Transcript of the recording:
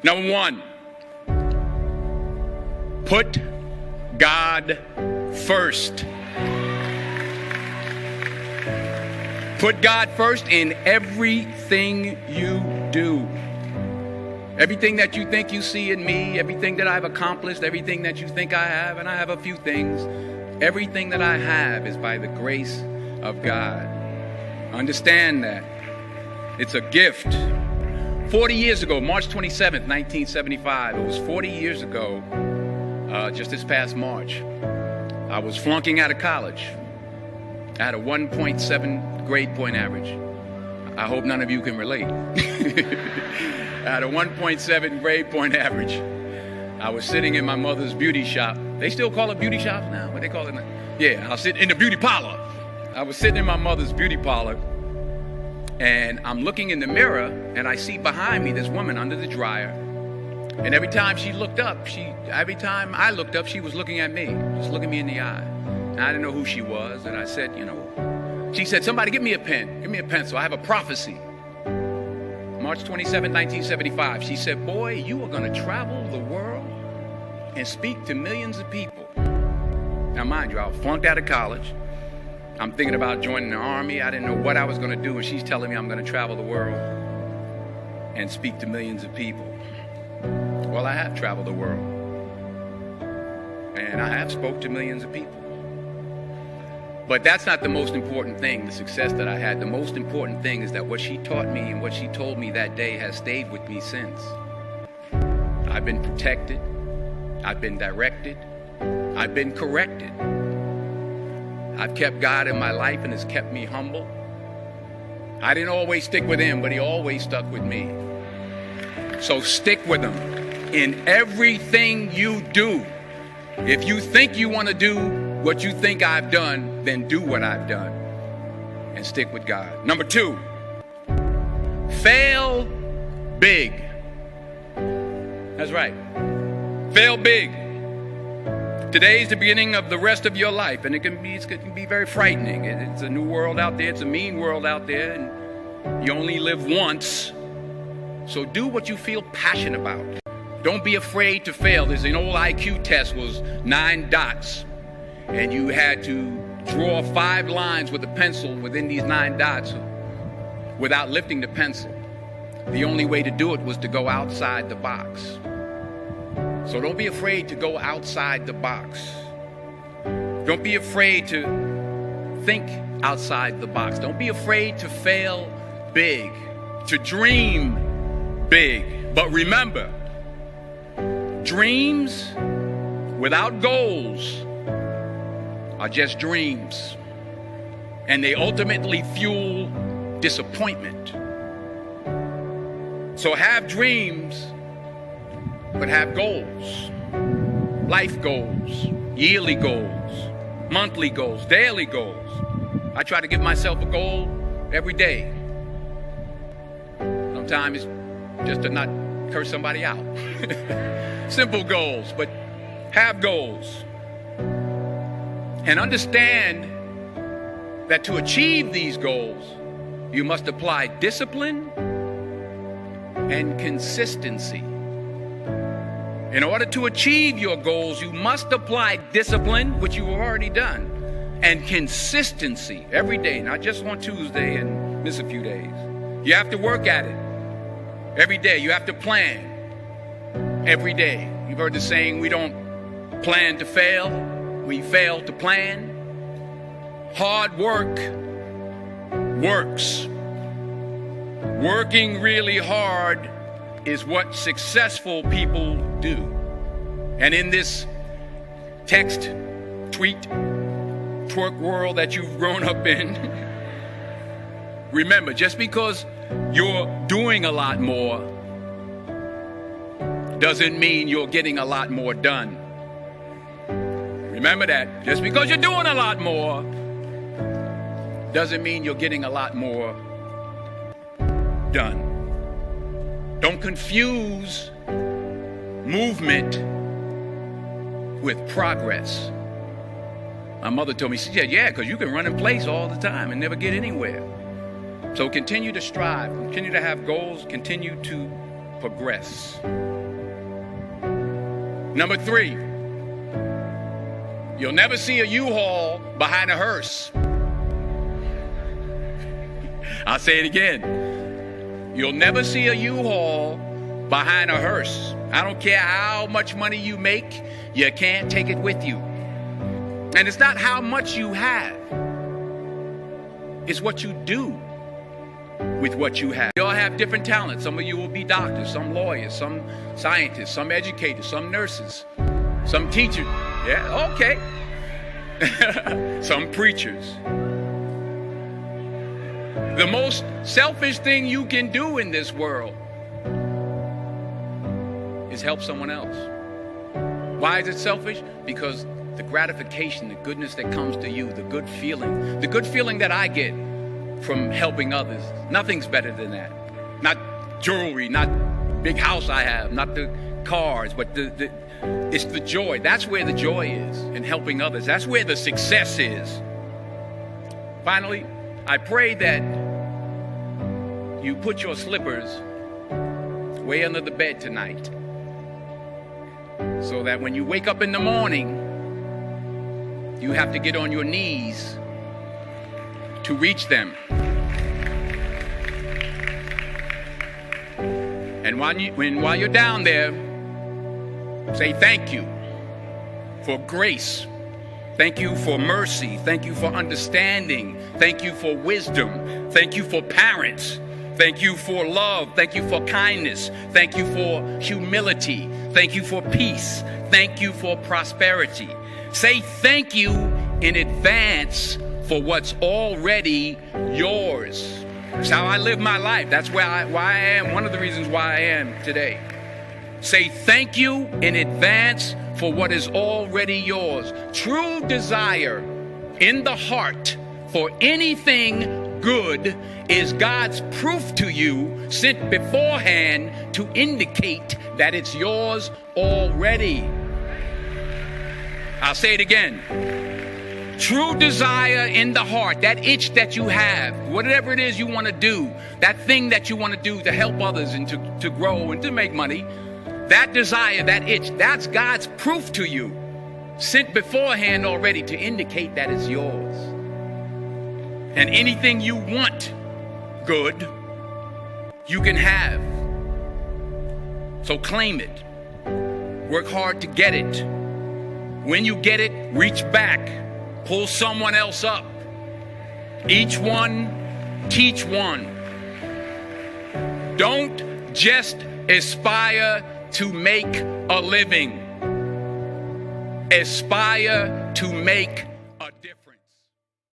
Number one, put God first. Put God first in everything you do. Everything that you think you see in me, everything that I've accomplished, everything that you think I have, and I have a few things, everything that I have is by the grace of God. Understand that. It's a gift. 40 years ago, March 27th, 1975, it was 40 years ago, just this past March, I was flunking out of college. I had a 1.7 grade point average. I hope none of you can relate. I had a 1.7 grade point average. I was sitting in my mother's beauty shop. They still call it beauty shops now? What they call it now? Yeah, I was sitting in the beauty parlor. I was sitting in my mother's beauty parlor, and I'm looking in the mirror, and I see behind me this woman under the dryer. And every time she looked up, every time I looked up, she was looking at me, just looking me in the eye. And I didn't know who she was, and I said, she said, somebody give me a pen, give me a pencil. I have a prophecy. March 27, 1975. She said, boy, you are going to travel the world and speak to millions of people. Now, mind you, I was flunked out of college. I'm thinking about joining the army. I didn't know what I was going to do, and she's telling me I'm going to travel the world and speak to millions of people. Well, I have traveled the world, and I have spoke to millions of people. But that's not the most important thing, the success that I had. The most important thing is that what she taught me and what she told me that day has stayed with me since. I've been protected. I've been directed. I've been corrected. I've kept God in my life, and it's kept me humble. I didn't always stick with him, but he always stuck with me. So stick with him in everything you do. If you think you want to do what you think I've done, then do what I've done and stick with God. Number two, fail big. That's right. Fail big. Today's the beginning of the rest of your life, and it can be very frightening. It's a new world out there. It's a mean world out there, and you only live once. So do what you feel passionate about. Don't be afraid to fail. There's an old IQ test, was 9 dots. And you had to draw 5 lines with a pencil within these 9 dots without lifting the pencil. The only way to do it was to go outside the box. So don't be afraid to go outside the box. Don't be afraid to think outside the box. Don't be afraid to fail big, to dream big. But remember, dreams without goals are just dreams, and they ultimately fuel disappointment. So have dreams, but have goals. Life goals, yearly goals, monthly goals, daily goals. I try to give myself a goal every day. Sometimes it's just to not curse somebody out. Simple goals, but have goals. And understand that to achieve these goals, you must apply discipline and consistency. In order to achieve your goals, you must apply discipline, which you have already done, and consistency every day, not just on Tuesday and miss a few days. You have to work at it every day. You have to plan every day. You've heard the saying, we don't plan to fail, we fail to plan. Hard work works. Working really hard is what successful people do. And in this text, tweet, twerk world that you've grown up in, remember, just because you're doing a lot more doesn't mean you're getting a lot more done. Remember that. Just because you're doing a lot more doesn't mean you're getting a lot more done. Don't confuse movement with progress. My mother told me, she said, yeah, because you can run in place all the time and never get anywhere. So continue to strive, continue to have goals, continue to progress. Number 3, you'll never see a U-Haul behind a hearse. I'll say it again. You'll never see a U-Haul behind a hearse. I don't care how much money you make, you can't take it with you. And it's not how much you have, it's what you do with what you have. You all have different talents. Some of you will be doctors, some lawyers, some scientists, some educators, some nurses, some teachers. Yeah, okay. Some preachers. The most selfish thing you can do in this world is help someone else. Why is it selfish? Because the gratification, the goodness that comes to you, the good feeling that I get from helping others, nothing's better than that. Not jewelry, not big house I have, not the cars, but it's the joy. That's where the joy is in helping others. That's where the success is. Finally, I pray that you put your slippers way under the bed tonight, so that when you wake up in the morning, you have to get on your knees to reach them. And while you're down there, say thank you for grace. Thank you for mercy. Thank you for understanding. Thank you for wisdom. Thank you for parents. Thank you for love. Thank you for kindness. Thank you for humility. Thank you for peace. Thank you for prosperity. Say thank you in advance for what's already yours. That's how I live my life. That's why I am. One of the reasons why I am today. Say thank you in advance for what is already yours. True desire in the heart for anything good is God's proof to you, sent beforehand to indicate that it's yours already. I'll say it again. True desire in the heart, that itch that you have, whatever it is you want to do, that thing that you want to do to help others and to grow and to make money, that desire, that itch, that's God's proof to you, sent beforehand already to indicate that it's yours. And anything you want good, you can have. So claim it. Work hard to get it. When you get it, reach back. Pull someone else up. Each one, teach one. Don't just aspire to make a living. Aspire to make